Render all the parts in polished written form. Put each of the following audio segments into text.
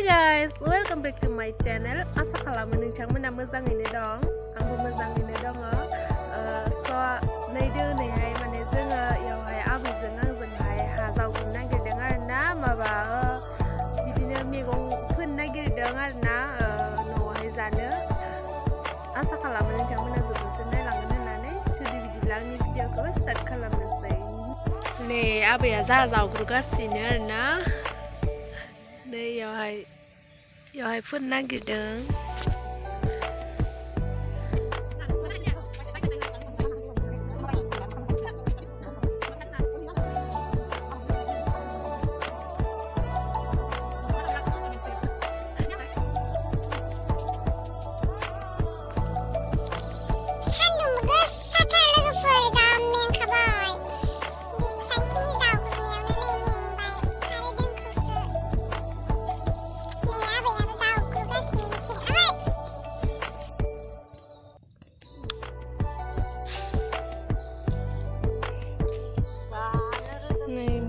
guys, welcome back to my channel. Asa खालामो नोंथांमोना मोजाङैनो दं, आंबो मोजाङैनो दङ. So नैहाय माने जोङो इयावहाय आबैजों आंजोंहाय हा जावनो नागिरदों आरोना, माबा बिदिनो मैगं फोनो नागिरदों आरोना न'आवहाय जानो. आसा खालामो नोंथांमोना जोबोरैनो नायलांगोन होननानै. जुदि बिदिब्ला आंनि भिडिअखौ स्टार्ट खालामनोसै. नै आबैया जावग्रोगासिनो आरोना. इयावहाय फोनो नागिरदों.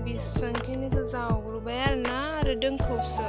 Beसेबांखिनिखौ जावग्रोबाय आरोना, आरो दोंखौसो.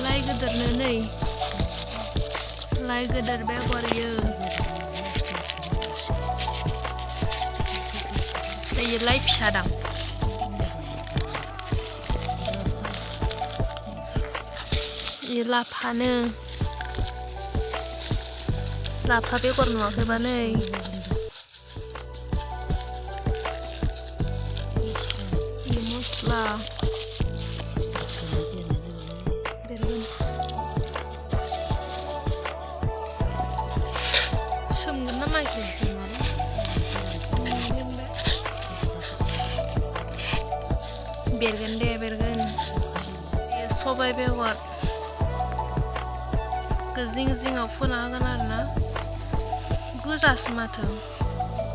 Lai gedar nanai, lai gedar begar ye. Đây lai pisa dang. Ye lapa begar nuang ke mana? Ye musla. Bergen सबाय बेगर जिं-जिङाव फोना होगोन आरोना. गोजासो माथो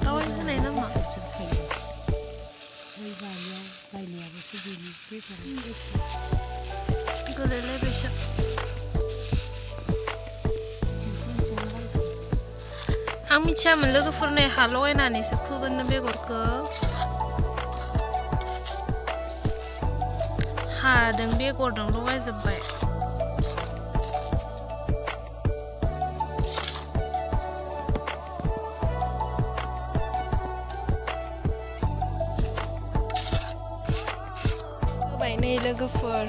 दावाइ होनाय नामा? गोलैलायबायसो. आं मिथियामोन लोगोफोरनि हा लगायनानैसो फोगोननो बेगरखौ. हादों बेगरदों लगायजोब्बाय. होबाय नै लोगोफोर.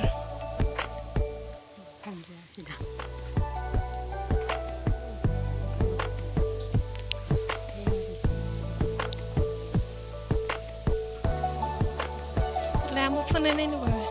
Lampu fono naik nih.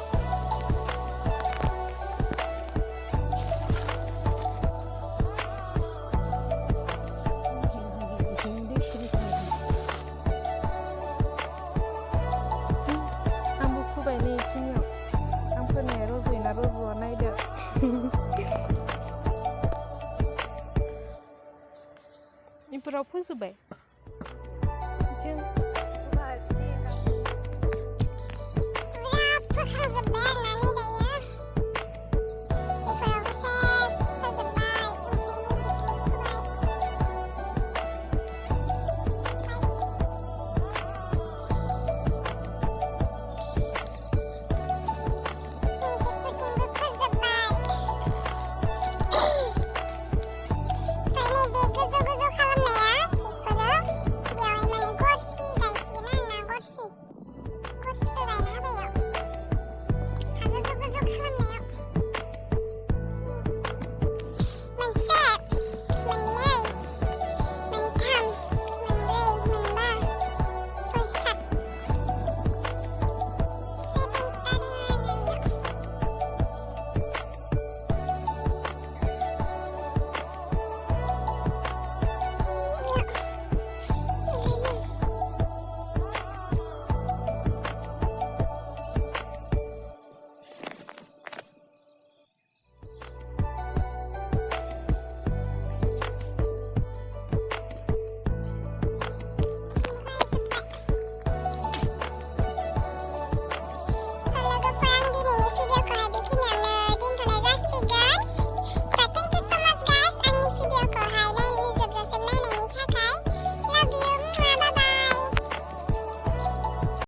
इफोराव फोजोब्बाय जों